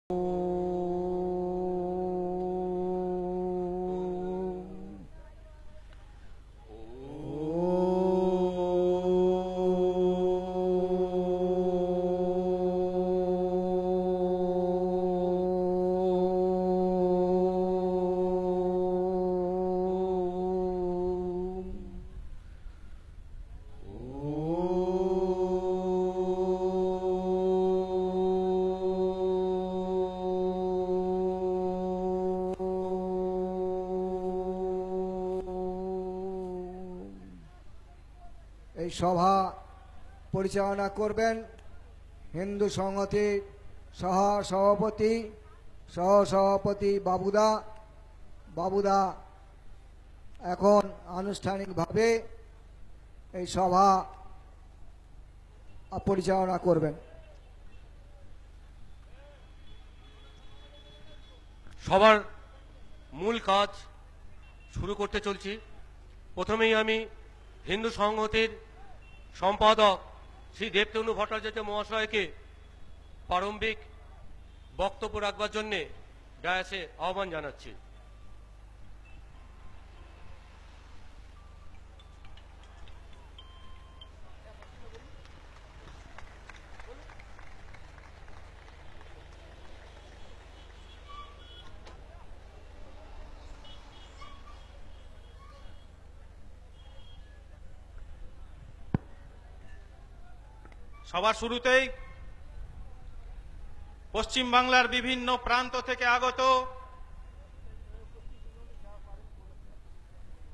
এই সভা পরিচালনা করবেন হিন্দু সংহতির সহসভাপতি বাবুদা এখন আনুষ্ঠানিকভাবে এই সভা পরিচালনা করবেন। সবার মূল কাজ শুরু করতে চলছি। প্রথমেই আমি হিন্দু সংহতির সম্পাদক শ্রী দেবতনু ভট্টাচার্য মহাশয়কে প্রারম্ভিক বক্তব্য রাখবার জন্য ডায়াসে আহ্বান জানাচ্ছি। সবার শুরুতেই পশ্চিম বাংলার বিভিন্ন প্রান্ত থেকে আগত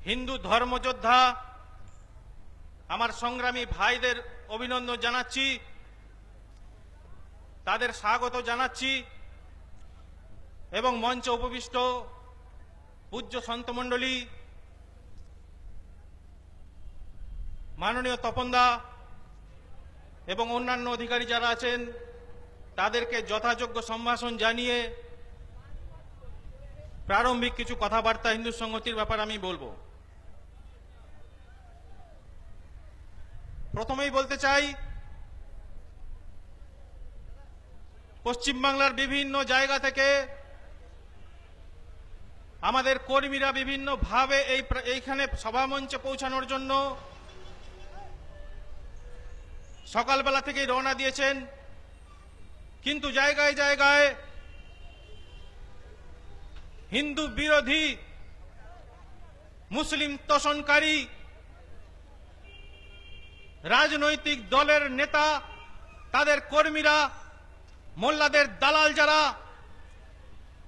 হিন্দু ধর্মযোদ্ধা আমার সংগ্রামী ভাইদের অভিনন্দন জানাচ্ছি, তাদের স্বাগত জানাচ্ছি এবং মঞ্চে উপবিষ্ট পূজ্য সন্তমণ্ডলী, মাননীয় তপনদা এবং অন্যান্য অধিকারী যারা আছেন তাদেরকে যথাযোগ্য সম্ভাষণ জানিয়ে প্রারম্ভিক কিছু কথাবার্তা হিন্দু সংহতির ব্যাপারে আমি বলবো। প্রথমেই বলতে চাই, পশ্চিমবাংলার বিভিন্ন জায়গা থেকে আমাদের কর্মীরা বিভিন্নভাবে এইখানে সভামঞ্চে পৌঁছানোর জন্য সকালবেলা থেকেই রওনা দিয়েছেন, কিন্তু জায়গায় জায়গায় হিন্দু বিরোধী, মুসলিম তোষণকারী রাজনৈতিক দলের নেতা, তাদের কর্মীরা, মোল্লাদের দালাল যারা,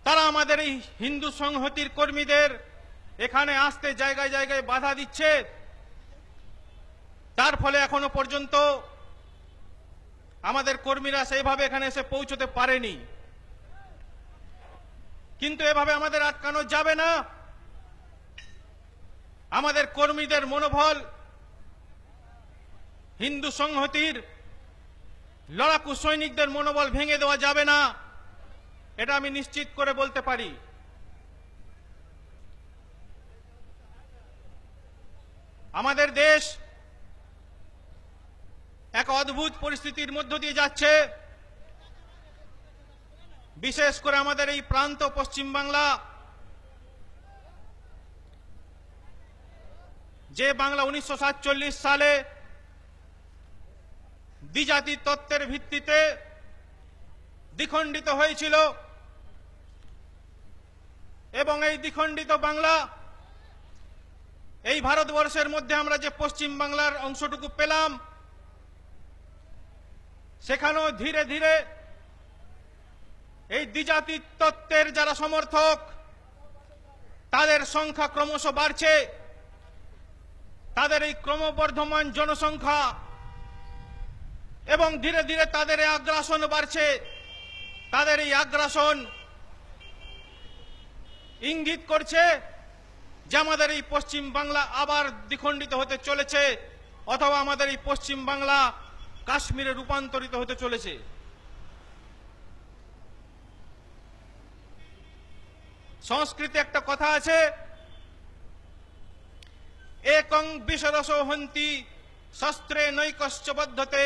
তারা আমাদের এই হিন্দু সংহতির কর্মীদের এখানে আসতে জায়গায় জায়গায় বাধা দিচ্ছে। তার ফলে এখনো পর্যন্ত আমাদের কর্মীরা সেইভাবে এখানে এসে পৌঁছতে পারেনি। কিন্তু এভাবে আমাদের আটকানো যাবে না। আমাদের কর্মীদের মনোবল, হিন্দু সংহতির লড়াকু সৈনিকদের মনোবল ভেঙে দেওয়া যাবে না, এটা আমি নিশ্চিত করে বলতে পারি। আমাদের দেশ এক অদ্ভুত পরিস্থিতির মধ্য দিয়ে যাচ্ছে। বিশেষ করে আমাদের এই প্রান্ত পশ্চিমবাংলা, যে বাংলা 1947 সালে দ্বিজাতি তত্ত্বের ভিত্তিতে দ্বিখণ্ডিত হয়েছিল এবং এই দ্বিখণ্ডিত বাংলা, এই ভারতবর্ষের মধ্যে আমরা যে পশ্চিম বাংলার অংশটুকু পেলাম, সেখানেও ধীরে ধীরে এই দ্বিজাতি তত্ত্বের যারা সমর্থক, তাদের সংখ্যা ক্রমশ বাড়ছে। তাদের এই ক্রমবর্ধমান জনসংখ্যা এবং ধীরে ধীরে তাদের এই আগ্রাসন বাড়ছে। তাদের এই আগ্রাসন ইঙ্গিত করছে যে আমাদের এই পশ্চিম বাংলা আবার দ্বিখণ্ডিত হতে চলেছে, অথবা আমাদের এই পশ্চিম বাংলা কাশ্মীরে রূপান্তরিত হতে চলেছে। সংস্কৃতে একটা কথা আছে, একং বিশদশো হন্তি শস্ত্রে নৈকশ্চ বদ্ধতে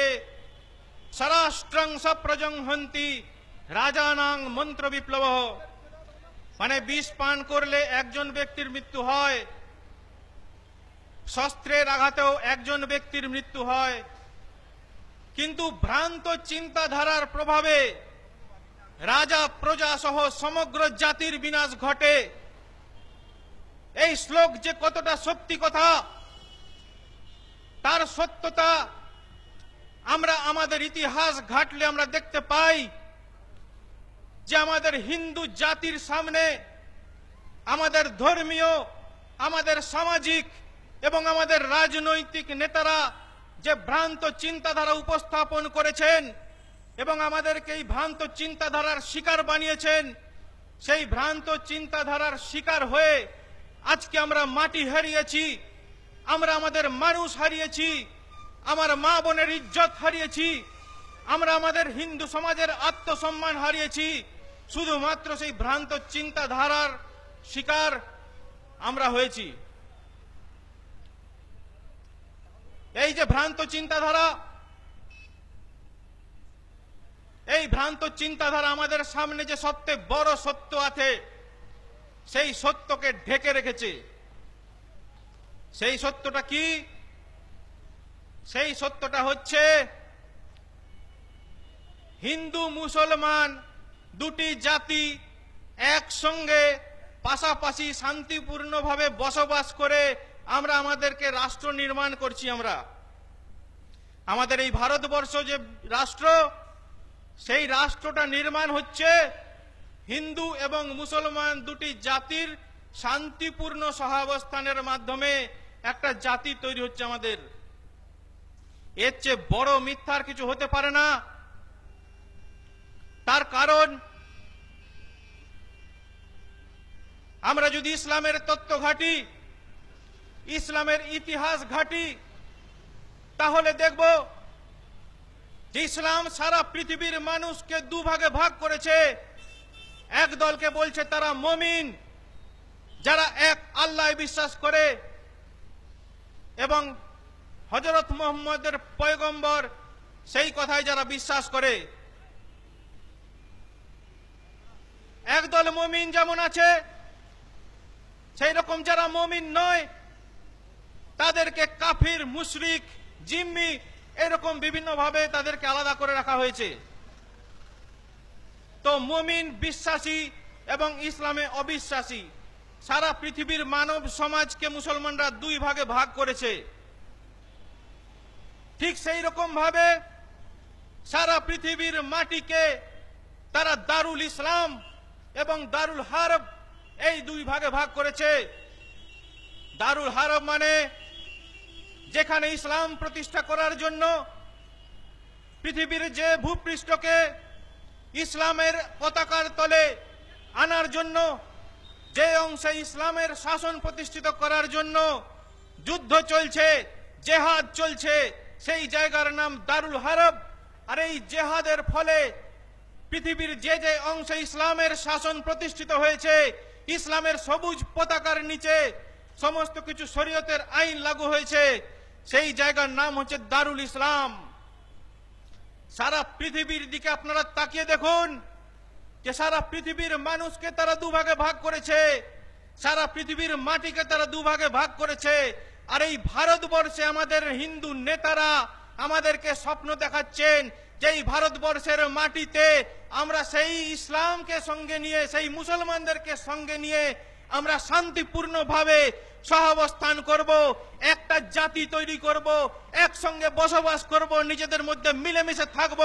স্বরাষ্ট্রং সপ্রজং হন্তি রাজানাং মন্ত্র বিপ্লব, মানে বিষ পান করলে একজন ব্যক্তির মৃত্যু হয়, শস্ত্রের আঘাতেও একজন ব্যক্তির মৃত্যু হয়, কিন্তু ভ্রান্ত চিন্তাধারার প্রভাবে রাজা প্রজা সহ সমগ্র জাতির বিনাশ ঘটে। এই শ্লোক যে কতটা সত্যি কথা, তার সত্যতা আমরা আমাদের ইতিহাস ঘাটলে আমরা দেখতে পাই যে আমাদের হিন্দু জাতির সামনে আমাদের ধর্মীয়, আমাদের সামাজিক এবং আমাদের রাজনৈতিক নেতারা যে ভ্রান্ত চিন্তাধারা উপস্থাপন করেছেন এবং আমাদেরকে এই ভ্রান্ত চিন্তাধারার শিকার বানিয়েছেন, সেই ভ্রান্ত চিন্তাধারার শিকার হয়ে আজকে আমরা মাটি হারিয়েছি, আমরা আমাদের মানুষ হারিয়েছি, আমার মা বোনের ইজ্জত হারিয়েছি, আমরা আমাদের হিন্দু সমাজের আত্মসম্মান হারিয়েছি, শুধুমাত্র সেই ভ্রান্ত চিন্তাধারার শিকার আমরা হয়েছি। এই যে ভ্রান্ত চিন্তাধারা, এই ভ্রান্ত চিন্তাধারা আমাদের সামনে যে সবচেয়ে বড় সত্য আছে, সেই সত্যকে ঢেকে রেখেছে। সেই সত্যটা কি? সেই সত্যটা হচ্ছে হিন্দু মুসলমান দুটি জাতি একসঙ্গে পাশাপাশি শান্তিপূর্ণভাবে বসবাস করে আমরা আমাদেরকে রাষ্ট্র নির্মাণ করছি। আমরা আমাদের এই ভারতবর্ষ যে রাষ্ট্র, সেই রাষ্ট্রটা নির্মাণ হচ্ছে হিন্দু এবং মুসলমান দুটি জাতির শান্তিপূর্ণ সহাবস্থানের মাধ্যমে একটা জাতি তৈরি হচ্ছে আমাদের। এর চেয়ে বড় মিথ্যার কিছু হতে পারে না। তার কারণ আমরা যদি ইসলামের তত্ত্ব ঘাঁটি, ইসলামের ইতিহাস ঘাঁটি, তাহলে দেখব যে ইসলাম সারা পৃথিবীর মানুষকে দুভাগে ভাগ করেছে। এক দলকে বলছে তারা মুমিন, যারা এক আল্লাহ বিশ্বাস করে এবং হযরত মুহাম্মদের পয়গম্বর সেই কথায় যারা বিশ্বাস করে। একদল মুমিন যেমন আছে, সেই রকম যারা মুমিন নয় তাদেরকে কাফির, মুশরিক, জিম্মি এরকম বিভিন্ন ভাবে তাদেরকে আলাদা করে রাখা হয়েছে। তো মুমিন বিশ্বাসী এবং ইসলামে অবিশ্বাসী সারা পৃথিবীর মানব সমাজকে মুসলমানরা দুই ভাগে ভাগ করেছে। ঠিক সেই রকম ভাবে সারা পৃথিবীর মাটিকে তারা দারুল ইসলাম এবং দারুল হারব এই দুই ভাগে ভাগ করেছে। দারুল হারব মানে যেখানে ইসলাম প্রতিষ্ঠা করার জন্য পৃথিবীর যে ভূপৃষ্ঠকে ইসলামের পতাকার তলে আনার জন্য, যে অংশে ইসলামের শাসন প্রতিষ্ঠিত করার জন্য যুদ্ধ চলছে, জেহাদ চলছে, সেই জায়গার নাম দারুল হারব। আর এই জেহাদের ফলে পৃথিবীর যে যে অংশে ইসলামের শাসন প্রতিষ্ঠিত হয়েছে, ইসলামের সবুজ পতাকার নিচে সমস্ত কিছু শরীয়তের আইন লাগু হয়েছে, সেই জায়গার নাম হচ্ছে দারুল ইসলাম। সারা পৃথিবীর দিকে আপনারা তাকিয়ে দেখুন যে সারা পৃথিবীর মানুষকে তারা দুভাগে ভাগ করেছে, সারা পৃথিবীর মাটিকে তারা দুভাগে ভাগ করেছে। আর এই ভারতবর্ষে আমাদের হিন্দু নেতারা আমাদেরকে স্বপ্ন দেখাচ্ছেন যে এই ভারতবর্ষের মাটিতে আমরা সেই ইসলামকে সঙ্গে নিয়ে, সেই মুসলমানদেরকে সঙ্গে নিয়ে আমরা শান্তিপূর্ণভাবে সহাবস্থান করব, একটা জাতি তৈরি করব, একসঙ্গে বসবাস করব, নিজেদের মধ্যে মিলেমিশে থাকব।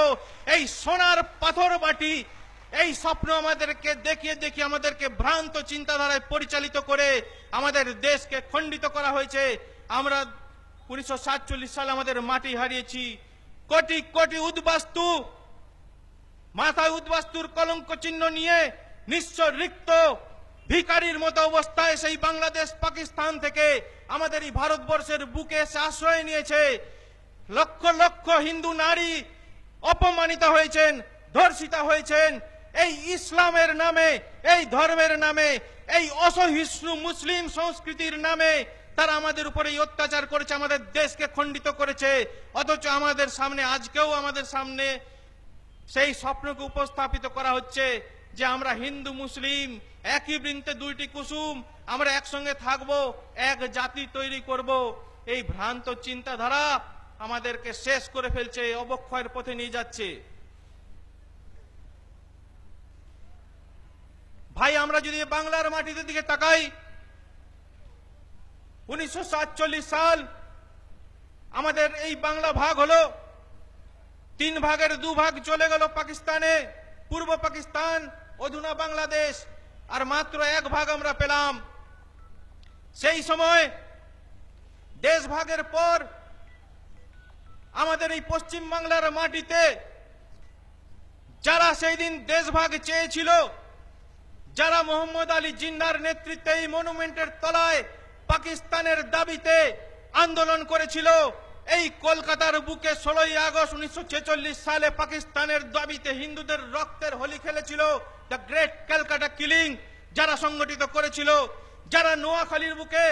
এই সোনার পাথর বাটি এই স্বপ্ন আমাদেরকে দেখিয়ে দেখিয়ে আমাদেরকে ভ্রান্ত চিন্তাধারায় পরিচালিত করে আমাদের দেশকে খণ্ডিত করা হয়েছে। আমরা 1947 সালে আমাদের মাটি হারিয়েছি। কোটি কোটি উদ্বাস্তু, মাথায় উদ্বাস্তুর কলঙ্ক চিহ্ন নিয়ে নিঃস্ব রিক্ত ভিখারির মতো অবস্থায় সেই বাংলাদেশ, পাকিস্তান থেকে আমাদের এই ভারতবর্ষের বুকে এসে আশ্রয় নিয়েছে। লক্ষ লক্ষ হিন্দু নারী অপমানিত হয়েছেন, ধর্ষিতা হয়েছেন। এই ইসলামের নামে, এই ধর্মের নামে, এই অসহিষ্ণু মুসলিম সংস্কৃতির নামে তারা আমাদের উপরে এই অত্যাচার করেছে, আমাদের দেশকে খণ্ডিত করেছে। অথচ আমাদের সামনে, আজকেও আমাদের সামনে সেই স্বপ্নকে উপস্থাপিত করা হচ্ছে যে আমরা হিন্দু মুসলিম একই বৃন্তে দুইটি কুসুম, আমরা একসঙ্গে থাকব, এক জাতি তৈরি করব। এই ভ্রান্ত চিন্তাধারা আমাদেরকে শেষ করে ফেলছে, অবক্ষয়ের পথে নিয়ে যাচ্ছে। ভাই, আমরা যদি বাংলার মাটিতে দিকে তাকাই, 1947 সাল আমাদের এই বাংলা ভাগ হলো, 3 ভাগের 2 ভাগ চলে গেল পাকিস্তানে, পূর্ব পাকিস্তান, অধুনা বাংলাদেশ, আর মাত্র 1 ভাগ আমরা পেলাম। সেই সময় দেশ ভাগের পর আমাদের এই পশ্চিম বাংলার মাটিতে যারা সেই দিন দেশ ভাগ চেয়েছিল, যারা মোহাম্মদ আলী জিন্নার নেতৃত্বে এই মনুমেন্টের তলায় পাকিস্তানের দাবিতে আন্দোলন করেছিল, এই কলকাতার বুকে 16ই আগস্ট 1946 সালে পাকিস্তানের দাবিতে হিন্দুদের রক্তের হোলি খেলেছিল, দ্য গ্রেট ক্যালকাটা কিলিং যারা সংগঠিত করেছিল, যারা নোয়াখালীর বুকে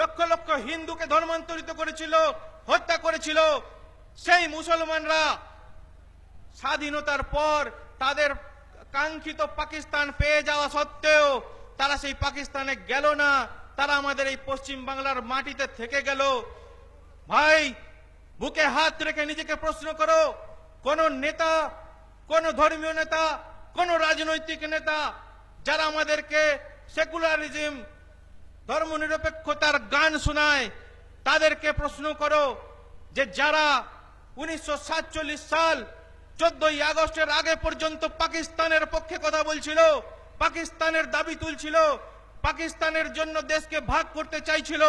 লক্ষ লক্ষ হিন্দুকে ধর্মান্তরিত করেছিল, হত্যা করেছিল, সেই মুসলমানরা স্বাধীনতার পর তাদের কাঙ্ক্ষিত পাকিস্তান পেয়ে যাওয়া সত্ত্বেও তারা সেই পাকিস্তানে গেল না, তারা আমাদের এই পশ্চিম বাংলার মাটিতে থেকে গেল। ভাই, বুকে হাত রেখে নিজেকে প্রশ্ন করো, কোন নেতা, কোন ধর্মীয় নেতা, কোন রাজনৈতিক নেতা যারা আমাদেরকে সেকুলারিজম, ধর্মনিরপেক্ষতার গান শোনায়, তাদেরকে প্রশ্ন করো যে যারা 1947 সাল 14ই আগস্টের আগে পর্যন্ত পাকিস্তানের পক্ষে কথা বলছিল, পাকিস্তানের দাবি তুলছিল, পাকিস্তানের জন্য দেশকে ভাগ করতে চাইছিল,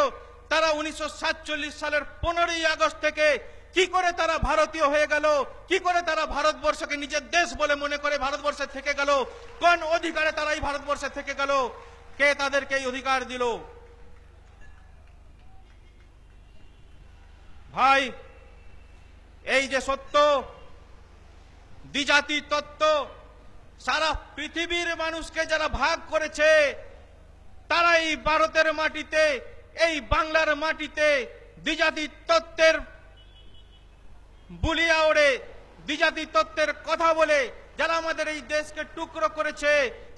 তারা 1947 সালের 15ই আগস্ট থেকে কি করে তারা ভারতীয় হয়ে গেল, কি করে তারা ভারতবর্ষকে নিজের দেশ বলে মনে করে ভারতবর্ষে থেকে গেল, কোন অধিকারে তারা এই ভারতবর্ষে থেকে গেল, কে তাদেরকে এই অধিকার দিল? ভাই, এই যে সত্য, দ্বিজাতি তত্ত্ব সারা পৃথিবীর মানুষকে যারা ভাগ করেছে, তারা এই ভারতের মাটিতে, এই বাংলার মাটিতে দ্বিজাতি তত্ত্বের বুলিয়া ওড়ে, দ্বিজাতি তত্ত্বের কথা বলে যারা আমাদের এই দেশকে টুকরো করেছে,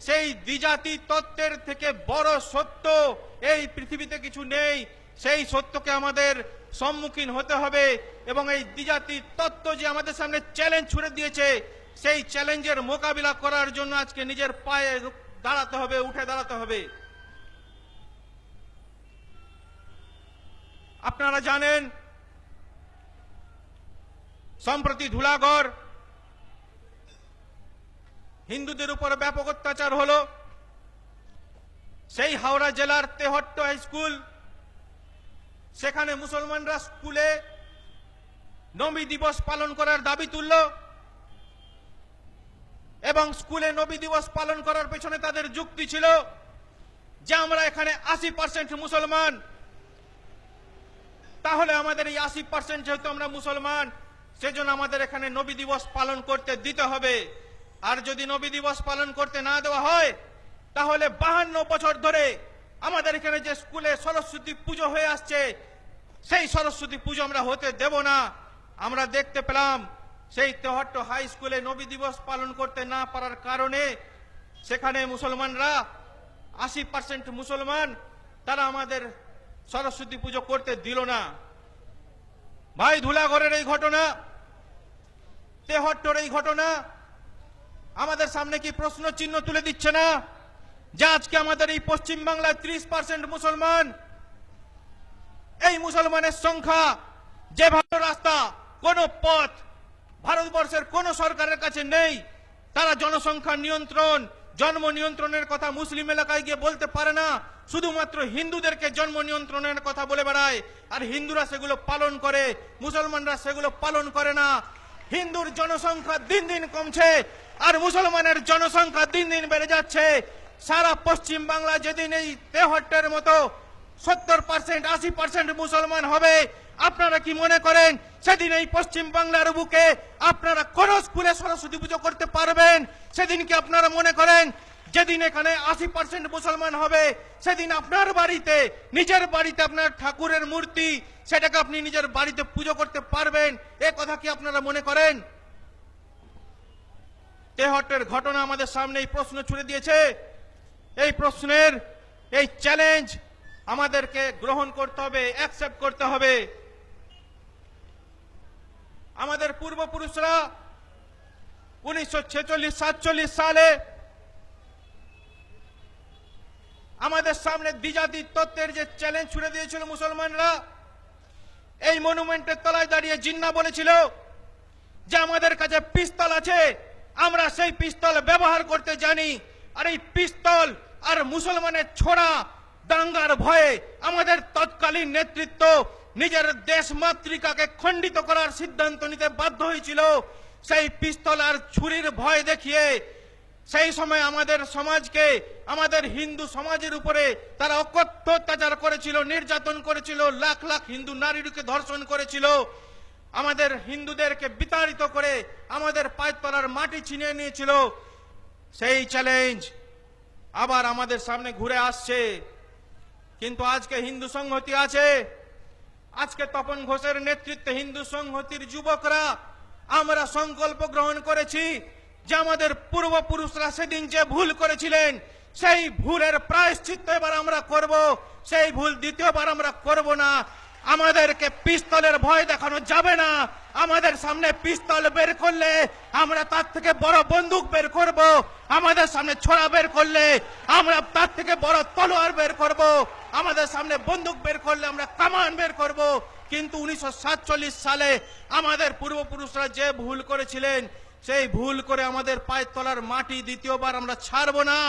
সেই দ্বিজাতি তত্ত্বের থেকে বড় সত্য এই পৃথিবীতে কিছু নেই। সেই সত্যকে আমাদের সম্মুখীন হতে হবে এবং এই দ্বিজাতি তত্ত্ব যে আমাদের সামনে চ্যালেঞ্জ ছুড়ে দিয়েছে, সেই চ্যালেঞ্জের মোকাবিলা করার জন্য আজকে নিজের পায়ে দাঁড়াতে হবে, উঠে দাঁড়াতে হবে। আপনারা জানেন, সম্প্রতি ধুলাগড় হিন্দুদের উপর ব্যাপক অত্যাচার হলো। সেই হাওড়া জেলার তেহট্ট হাই স্কুল, সেখানে মুসলমানরা স্কুলে নবী দিবস পালন করার দাবি তুলল এবং স্কুলে নবী দিবস পালন করার পেছনে তাদের যুক্তি ছিল যে আমরা এখানে 80% মুসলমান, তাহলে আমাদের এই 80% যেহেতু আমরা মুসলমান, সেজন্য আমাদের এখানে নবী দিবস পালন করতে দিতে হবে। আর যদি নবী দিবস পালন করতে না দেওয়া হয়, তাহলে 52 বছর ধরে আমাদের এখানে যে স্কুলে সরস্বতী পুজো হয়ে আসছে, সেই সরস্বতী পুজো আমরা হতে দেব না। আমরা দেখতে পেলাম সেই তেহট্ট হাই স্কুলে নবী দিবস পালন করতে না পারার কারণে সেখানে মুসলমানরা 80% মুসলমান, তারা আমাদের সরস্বতী পুজো করতে দিল না। ভাই, ধুলাগড়ের এই ঘটনা, তেহট্টর এই ঘটনা আমাদের সামনে কি প্রশ্ন চিহ্ন তুলে দিচ্ছে না যে আজকে আমাদের এই পশ্চিম বাংলায় 30% মুসলমান, এই মুসলমানের সংখ্যা যে ভালো রাস্তা, কোন পথ ভারতবর্ষের কোন সরকারের কাছে নেই। তারা জনসংখ্যা নিয়ন্ত্রণ, জন্ম নিয়ন্ত্রণের কথা মুসলিম এলাকায় গিয়ে বলতে পারে না, শুধুমাত্র হিন্দুদেরকে জন্ম নিয়ন্ত্রণের কথা বলে বেড়ায়, আর হিন্দুরা সেগুলো পালন করে, মুসলমানরা সেগুলো পালন করে না। হিন্দুর জনসংখ্যা দিন দিন কমছে আর মুসলমানের জনসংখ্যা দিন দিন বেড়ে যাচ্ছে। সারা পশ্চিম বাংলা যেদিন এই তেহট্টের মতো 70%, 80% মুসলমান হবে, আপনারা কি মনে করেন সেদিন এই পশ্চিম বাংলার বুকে আপনারা কোন স্কুলে সরস্বতী পুজো করতে পারবেন? সেদিন কি আপনারা মনে করেন যেদিন এখানে 80% মুসলমান হবে, সেদিন আপনার বাড়িতে, নিজের বাড়িতে আপনার ঠাকুরের মূর্তি, সেটাকে আপনি নিজের বাড়িতে পুজো করতে পারবেন? এ কথা কি আপনারা মনে করেন? তেহট্টের ঘটনা আমাদের সামনে এই প্রশ্ন ছুড়ে দিয়েছে। এই প্রশ্নের এই চ্যালেঞ্জ আমাদেরকে গ্রহণ করতে হবে, অ্যাকসেপ্ট করতে হবে। আমাদের পূর্বপুরুষরা 1946-47 সালে আমাদের সামনে দ্বিজাতি তত্ত্বের যে চ্যালেঞ্জ ছুড়ে দিয়েছিল মুসলমানরা, এই মনুমেন্টের তলায় দাঁড়িয়ে জিন্না বলেছিল যে আমাদের কাছে পিস্তল আছে, আমরা সেই পিস্তল ব্যবহার করতে জানি। আর এই পিস্তল আর মুসলমানের ছোড়া দাঙ্গার ভয়ে আমাদের তৎকালীন নেতৃত্ব নিজের দেশ মাতৃকাকে খণ্ডিত করার সিদ্ধান্ত নিতে বাধ্য হয়েছিল। সেই পিস্তল আর ছুরির ভয় দেখিয়ে সেই সময় আমাদের সমাজকে, আমাদের হিন্দু সমাজের উপরে তারা অকথ্য অত্যাচার করেছিল, নির্যাতন করেছিল, লাখ লাখ হিন্দু নারীকে ধর্ষণ করেছিল, আমাদের হিন্দুদেরকে বিতাড়িত করে আমাদের পায়ের তলার মাটি ছিনিয়ে নিয়েছিল। সেই চ্যালেঞ্জ আবার আমাদের সামনে ঘুরে আসছে। কিন্তু আজকে হিন্দু সংহতি আছে, আজকে তপন ঘোষের নেতৃত্বে হিন্দু সংহতির যুবকরা আমরা সংকল্প গ্রহণ করেছি যে আমাদের পূর্বপুরুষরা সেদিন যে ভুল করেছিলেন সেই ভুলের প্রায়শ্চিত্ত এবার আমরা করব, সেই ভুল দ্বিতীয়বার আমরা করব না। আমাদেরকে পিস্তলের ভয় দেখানো যাবে না। আমাদের সামনে পিস্তল বের করলে আমরা তার থেকে বড় বন্দুক বের করব, আমাদের সামনে ছোড়া বের করলে আমরা তার থেকে বড় তলোয়ার বের করব, আমাদের সামনে বন্দুক বের করলে আমরা কামান বের করব। কিন্তু 1947 সালে আমাদের পূর্বপুরুষরা যে ভুল করেছিলেন সেই ভুল করে আমাদের পায়ের তলার মাটি দ্বিতীয়বার আমরা ছাড়ব না,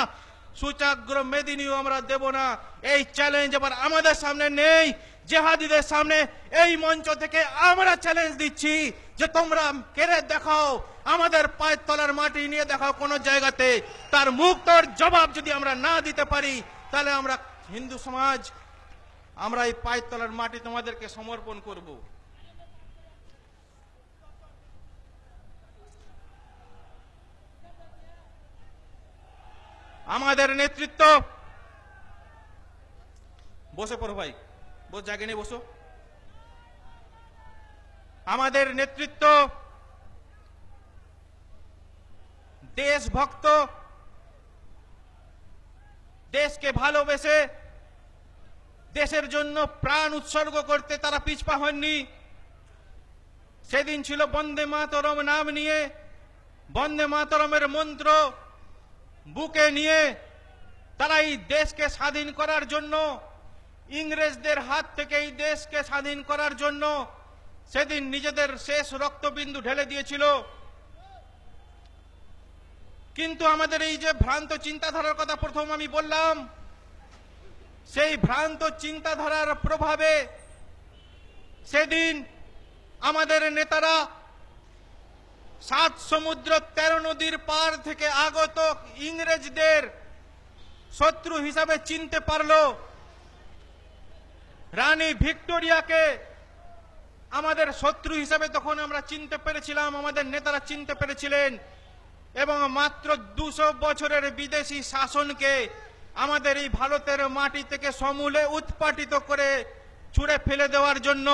সূচাগ্র মেদিনীও আমরা দেব না। এই চ্যালেঞ্জ এবার আমাদের সামনে নেই। জেহাদিদের সামনে এই মঞ্চ থেকে আমরা চ্যালেঞ্জ দিচ্ছি যে তোমরা কেড়ে দেখাও, আমাদের পায়ের তলার মাটি নিয়ে দেখাও কোন জায়গাতে। তার মুক্তর জবাব যদি আমরা না দিতে পারি তাহলে আমরা হিন্দু সমাজ আমরা এই পায়ের তলার মাটি তোমাদেরকে সমর্পণ করব। আমাদের নেতৃত্ব, বসে পড়ো ভাই, বস, জায়গা নিয়ে বসো। আমাদের নেতৃত্ব দেশভক্ত, দেশকে ভালোবেসে দেশের জন্য প্রাণ উৎসর্গ করতে তারা পিছপা হননি। সেদিন ছিল বন্দে মাতরম নাম নিয়ে, বন্দে মাতরমের মন্ত্র বুকে নিয়ে তারা এই দেশকে স্বাধীন করার জন্য, ইংরেজদের হাত থেকে এই দেশকে স্বাধীন করার জন্য সেদিন নিজেদের শেষ রক্তবিন্দু ঢেলে দিয়েছিল। কিন্তু আমাদের এই যে ভ্রান্ত চিন্তাধারার কথা প্রথম আমি বললাম, সেই ভ্রান্ত চিন্তাধারার প্রভাবে সেদিন আমাদের নেতারা 7 সমুদ্র 13 নদীর পার থেকে আগত ইংরেজদের শত্রু হিসাবে চিনতে পারল। রানী ভিক্টোরিয়াকে আমাদের শত্রু হিসাবে তখন আমরা চিনতে পেরেছিলাম, আমাদের নেতারা চিনতে পেরেছিলেন। এবং মাত্র 200 বছরের বিদেশি শাসনকে আমাদের এই ভারতের মাটি থেকে সমূলে উৎপাটিত করে ছুঁড়ে ফেলে দেওয়ার জন্য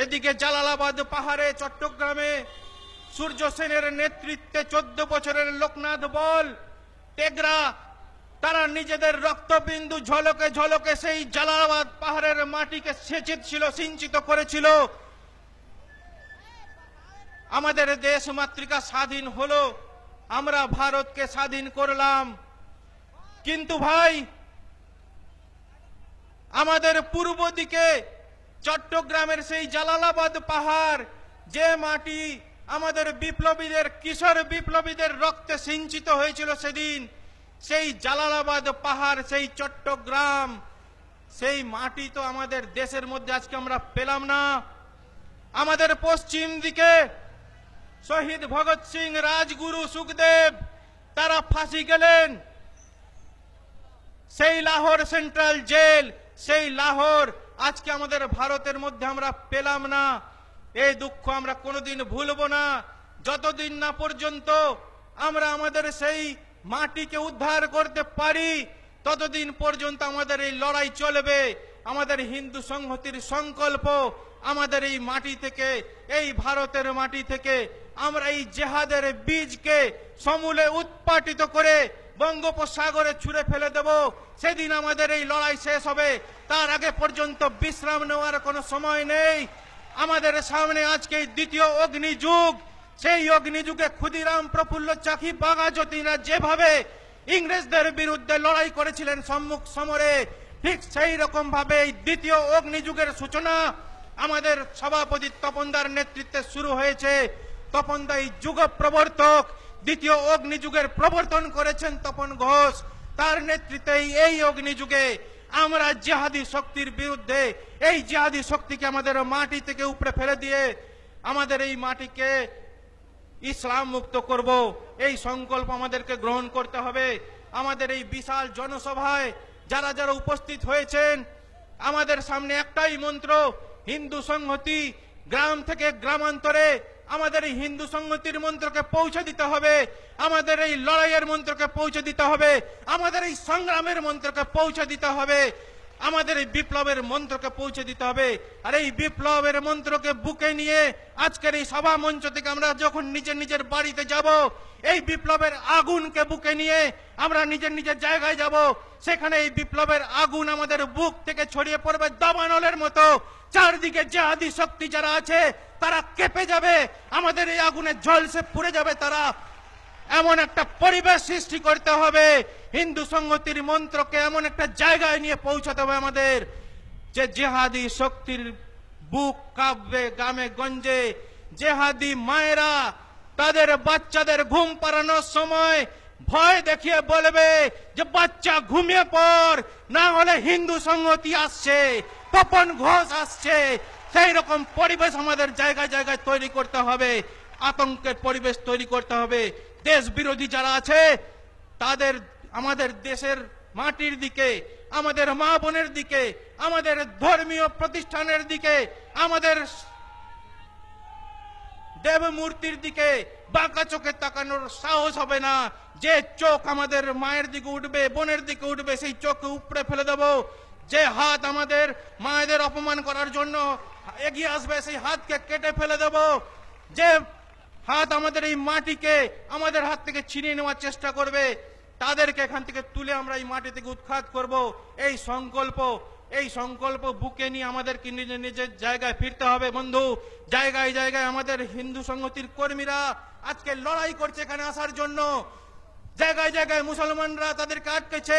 এদিকে জালালাবাদ পাহাড়ে চট্টগ্রামে সূর্য সেনের নেতৃত্বে 14 বছরের লোকনাথ বল, টেগরা, তারা নিজেদের রক্তবিন্দু ঝলকে ঝলকে সেই জালালাবাদ পাহাড়ের মাটিকে সেচেছিল, সিঞ্চিত করেছিল। আমাদের দেশ মাতৃকা স্বাধীন হলো, আমরা ভারতকে স্বাধীন করলাম। কিন্তু ভাই, আমাদের পূর্ব দিকে চট্টগ্রামের সেই জালালাবাদ পাহাড়, যে মাটি আমাদের বিপ্লবীদের, কিশোর বিপ্লবীদের রক্তে সিঞ্চিত হয়েছিল সেদিন, সেই জালালাবাদ পাহাড়, সেই চট্টগ্রাম, সেই মাটি তো আমাদের দেশের মধ্যে আজকে আমরা পেলাম না। আমাদের পশ্চিম দিকে শহীদ ভগৎ সিং, রাজগুরু, সুখদেব, তারা ফাঁসি গেলেন। সেই লাহোর সেন্ট্রাল জেল, সেই লাহোর আজকে আমাদের ভারতের মধ্যে আমরা পেলাম না। এই দুঃখ আমরা কোনোদিন ভুলব না, যতদিন না পর্যন্ত আমরা আমাদের সেই মাটিকে উদ্ধার করতে পারি ততদিন পর্যন্ত আমাদের এই লড়াই চলবে। আমাদের হিন্দু সংহতির সংকল্প আমাদের এই মাটি থেকে, এই ভারতের মাটি থেকে আমরা এই জেহাদের বীজকে সমূলে উৎপাটিত করে বঙ্গোপসাগরে ছুঁড়ে ফেলে দেব। সেদিন আমাদের এই লড়াই শেষ হবে, তার আগে পর্যন্ত বিশ্রাম নেওয়ার কোনো সময় নেই। আমাদের সামনে আজকে এই দ্বিতীয় অগ্নিযুগ। সেই অগ্নিযুগে ক্ষুদিরাম, প্রফুল্ল চাকি, বাঘাযতীনরা যেভাবে ইংরেজদের বিরুদ্ধে লড়াই করেছিলেন সম্মুখ সমরে, ঠিক সেই রকম ভাবে এই দ্বিতীয় অগ্নিযুগের সূচনা আমাদের সভাপতি তপনদার নেতৃত্বে শুরু হয়েছে। তপনদা এই যুগ প্রবর্তক, দ্বিতীয় অগ্নিযুগের প্রবর্তন করেছেন তপন ঘোষ। তার নেতৃত্বে এই অগ্নিযুগে আমরা জিহাদি শক্তির বিরুদ্ধে, এই জিহাদি শক্তিকে আমাদের মাটি থেকে উপরে ফেলে দিয়ে আমাদের এই মাটিকে ইসলাম মুক্ত করব, এই সংকল্প আমাদেরকে গ্রহণ করতে হবে। আমাদের এই বিশাল জনসভায় যারা যারা উপস্থিত হয়েছেন, আমাদের সামনে একটাই মন্ত্র, হিন্দু সংহতি। গ্রাম থেকে গ্রামান্তরে আমাদের এই হিন্দু সংহতির মন্ত্রকে পৌঁছে দিতে হবে, আমাদের এই লড়াইয়ের মন্ত্রকে পৌঁছে দিতে হবে, আমাদের এই সংগ্রামের মন্ত্রকে পৌঁছে দিতে হবে, আমাদের এই বিপ্লবের মন্ত্রকে পৌঁছে দিতে হবে। আর এই বিপ্লবের মন্ত্রকে বুকে নিয়ে আজকের এই সভা মঞ্চ থেকে আমরা যখন নিজের নিজের বাড়িতে যাব, এই বিপ্লবের আগুনকে বুকে নিয়ে আমরা নিজের নিজের জায়গায় যাব। সেখানে এই বিপ্লবের আগুন আমাদের বুক থেকে ছড়িয়ে পড়বে দাবানলের মতো। চারদিকে জিহাদি শক্তি যারা আছে তারা কেঁপে যাবে, আমাদের এই আগুনে ঝলসে পুড়ে যাবে তারা। এমন একটা পরিবেশ সৃষ্টি করতে হবে, হিন্দু সংহতির মন্ত্রকে এমন একটা জায়গায় নিয়ে পৌঁছাতে হবে আমাদের, যে জিহাদি শক্তির বুক কাঁপবে গ্রামে গঞ্জে। জিহাদি মায়েরা তাদের বাচ্চাদের ঘুম পাড়ানোর সময় ভয় দেখিয়ে বলবে যে বাচ্চা ঘুমিয়ে পড়, না হলে হিন্দু সংহতি আসছে, তপন ঘোষ আসছে। সেই রকম পরিবেশ আমাদের জায়গায় জায়গায় তৈরি করতে হবে, আতঙ্কের পরিবেশ তৈরি করতে হবে। দেশ বিরোধী যারা আছে তাদের আমাদের দেশের মাটির দিকে, আমাদের মা বোনের দিকে, আমাদের ধর্মীয় প্রতিষ্ঠানের দিকে, আমাদের দেব মূর্তির দিকে বাঁকা চোখে তাকানোর সাহস হবে না। যে চোখ আমাদের মায়ের দিকে উঠবে, বোনের দিকে উঠবে, সেই চোখকে উপড়ে ফেলে দেব। যে হাত আমাদের মায়েদের অপমান করার জন্য এগিয়ে আসবে, সেই হাতকে কেটে ফেলে দেব। যে হাত আমাদের এই মাটিকে আমাদের হাত থেকে ছিনিয়ে নেওয়ার চেষ্টা করবে, তাদেরকে এখান থেকে তুলে আমরা এই মাটি থেকে উৎখাত করব। এই সংকল্প বুকে নিয়ে আমাদেরকে নিজের নিজের জায়গায় ফিরতে হবে। বন্ধু, জায়গায় জায়গায় আমাদের হিন্দু সংহতির কর্মীরা আজকে লড়াই করছে এখানে আসার জন্য। জায়গায় জায়গায় মুসলমানরা তাদেরকে আটকেছে,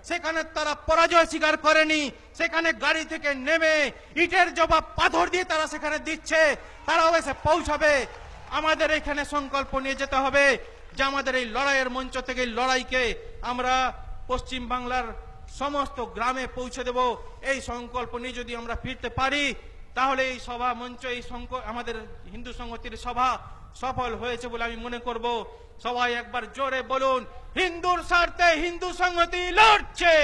সেখানে তারা পরাজয় স্বীকার করেনি। সেখানে গাড়ি থেকে নেমে ইটের জবাব পাথর দিয়ে তারা সেখানে দিচ্ছে, তারাও এসে পৌঁছাবে। আমাদের এখানে সংকল্প নিয়ে যেতে হবে যে আমাদের এই লড়াইয়ের মঞ্চ থেকে লড়াইকে আমরা পশ্চিম বাংলার সমস্ত গ্রামে পৌঁছে দেব। এই সংকল্প নিয়ে যদি আমরা ফিরতে পারি, তাহলে এই সভা মঞ্চ, এই আমাদের হিন্দু সংহতির সভা সফল হয়েছে বলে আমি মনে করব। সবাই একবার জোরে বলুন, হিন্দুর স্বার্থে হিন্দু সংহতি লড়ছে,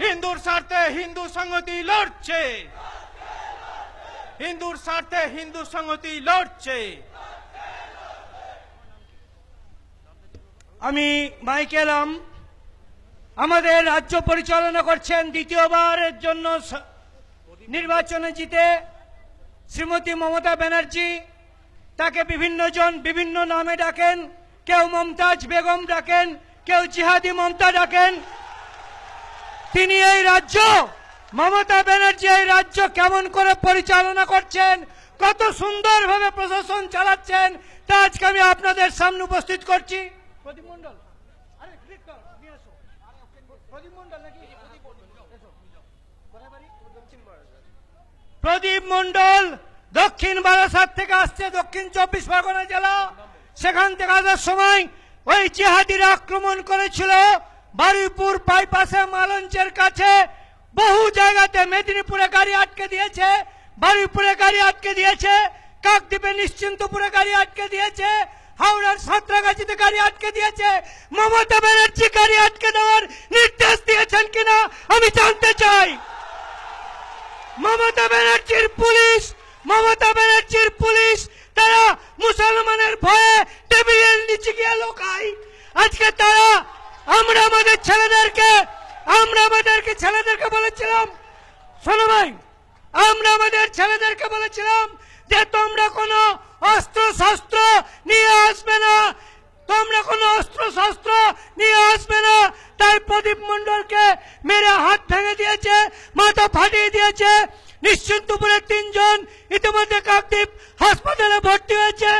হিন্দুর স্বার্থে হিন্দু সংহতি লড়ছে, হিন্দুর স্বার্থে হিন্দু সংহতি লড়ছে। আমি মাইকে এলাম। আমাদের রাজ্য পরিচালনা করছেন দ্বিতীয়বারের জন্য নির্বাচনে জিতে শ্রীমতী মমতা ব্যানার্জি। তাকে বিভিন্ন জন বিভিন্ন নামে ডাকেন, কেউ মমতাজ বেগম ডাকেন, কেউ জিহাদি মমতা ডাকেন। তিনি এই রাজ্য, মমতা ব্যানার্জি এই রাজ্য কেমন করে পরিচালনা করছেন, কত সুন্দরভাবে প্রশাসন চালাচ্ছেন, তা আজকে আমি আপনাদের সামনে উপস্থিত করছি। প্রদীপ মণ্ডল, প্রদীপ মণ্ডল দক্ষিণ বারাসাত থেকে আসছে, দক্ষিণ 24 পরগনা জেলা। সেখান থেকে আসার সময় ওই জিহাদিরা আক্রমণ করেছিল বারুইপুর বাইপাসে মালঞ্চের কাছে। বহু জায়গাতে মেদিনীপুরে গাড়ি আটকে দিয়েছে, বারুইপুরে গাড়ি আটকে দিয়েছে, কাকদ্বীপে নিশ্চিন্তপুরে গাড়ি আটকে দিয়েছে, হাওড়ার সাঁতরাগাছিতে গাড়ি আটকে দিয়েছে। মমতা ব্যানার্জি গাড়ি আটকে দেওয়ার নির্দেশ দিয়েছেন কিনা আমি জানতে চাই। মমতা ব্যানার্জির পুলিশ তারা মুসলমানের ভয়ে টেবিলের নিচে গিয়ে লোকায়। আজকে তারা আমরা আমাদের ছেলেদেরকে বলেছিলাম, শোনো ভাই, আমরা আমাদের ছেলেদেরকে বলেছিলাম যে তোমরা কোনো অস্ত্র শস্ত্র নিয়ে আসবে না, তোমরা কোনো অস্ত্র শস্ত্র নিয়ে আসবে না। তাই প্রদীপ মণ্ডলকে মেরে হাত ভেঙে দিয়েছে, মাথা ফাটিয়ে দিয়েছে। নিশ্চিন্তপুরের 3 জন ইতিমধ্যে কাকদ্বীপ হাসপাতালে ভর্তি হয়েছে।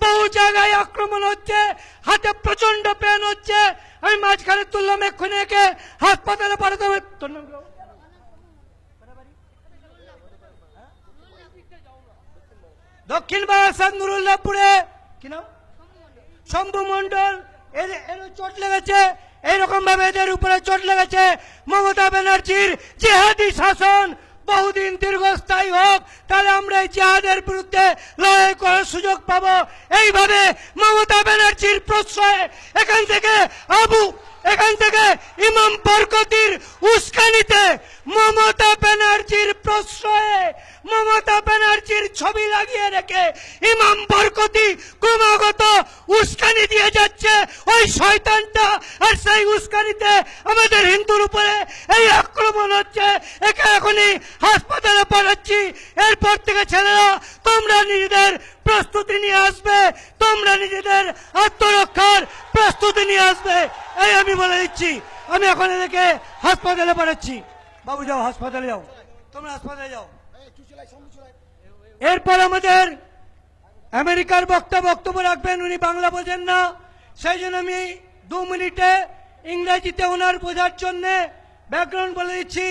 বহু জায়গায় আক্রমণ হচ্ছে, হাতে প্রচন্ড পেন হচ্ছে। আমি মাঝখানে তুললাম, এক্ষুনি একে হাসপাতালে পাঠাতে হবে। তোর নাম কি বাবা? দক্ষিণ বারাসাত নুরুল্লাহপুরে কি নাম, শম্ভু মণ্ডল, এর চোট লেগেছে। এইরকম ভাবে এদের উপরে চোট লেগেছে। মমতা ব্যানার্জির জেহাদি শাসন বহুদিন দীর্ঘস্থায়ী হোক, তাহলে আমরা এই জেহাদের বিরুদ্ধে লড়াই করার সুযোগ পাবো। এইভাবে মমতা ব্যানার্জির প্রশ্রয়ে এখান থেকে ইমাম বরকতির উস্কানিতে মমতা ব্যানার্জির প্রশ্রয়ে, মমতা ব্যানার্জির ছবি লাগিয়ে রেখে ইমাম বরকতি ক্রমাগত উস্কানি দিয়ে যাচ্ছে ওই শয়তানটা। আর সেই উস্কানিতে আমাদের হিন্দুর উপরে এই আক্রমণ হচ্ছে। একে এখনই হাসপাতালে পাঠাচ্ছি। এরপর থেকে ছেলেরা তোমরা নিজেদের প্রস্তুতি নিয়ে আসবে, তোমরা নিজেদের আত্মরক্ষার প্রস্তুতি নিয়ে আসবে, এই আমি বলে দিচ্ছি। আমি এখন এদেরকে হাসপাতালে পাঠাচ্ছি। বাবু যাও, হাসপাতালে যাও, তোমরা হাসপাতালে যাও। এরপর আমাদের আমেরিকার বক্তব্য রাখবেন, উনি বাংলা বোঝেন না, সেই জন্য আমি 2 মিনিটে ইংরেজিতে ওনার বোঝার জন্য ব্যাকগ্রাউন্ড বলে দিচ্ছি।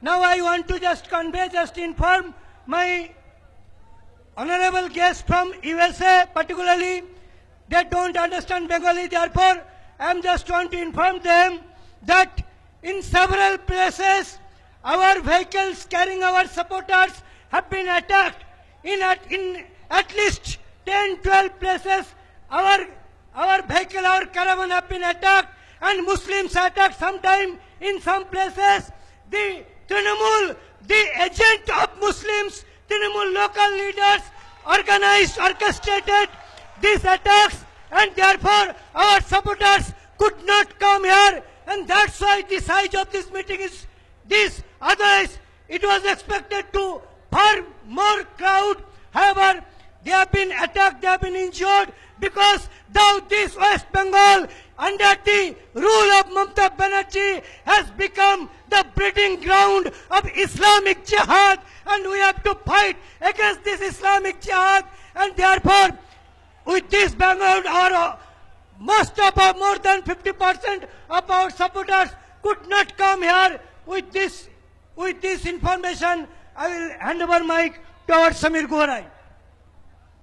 Now I want to just inform my honorable guests from USA, particularly they don't understand Bengali, therefore I am just want to inform them that in several places our vehicles carrying our supporters have been attacked. In at least 10-12 places our vehicle, our caravan have been attacked, and Muslims attacked sometime in some places. The Trinamool, the agent of Muslims, Trinamool local leaders orchestrated these attacks, and therefore our supporters could not come here, and that's why the size of this meeting is this. Otherwise it was expected to far more crowd. However, they have been attacked, they have been injured, because now this West Bengal under the rule of Mamata Banerjee has become the breeding ground of Islamic Jihad, and we have to fight against this Islamic Jihad. And therefore with this background, more than 50% of our supporters could not come here. With this information, I will hand over mic to our Samir Goharai.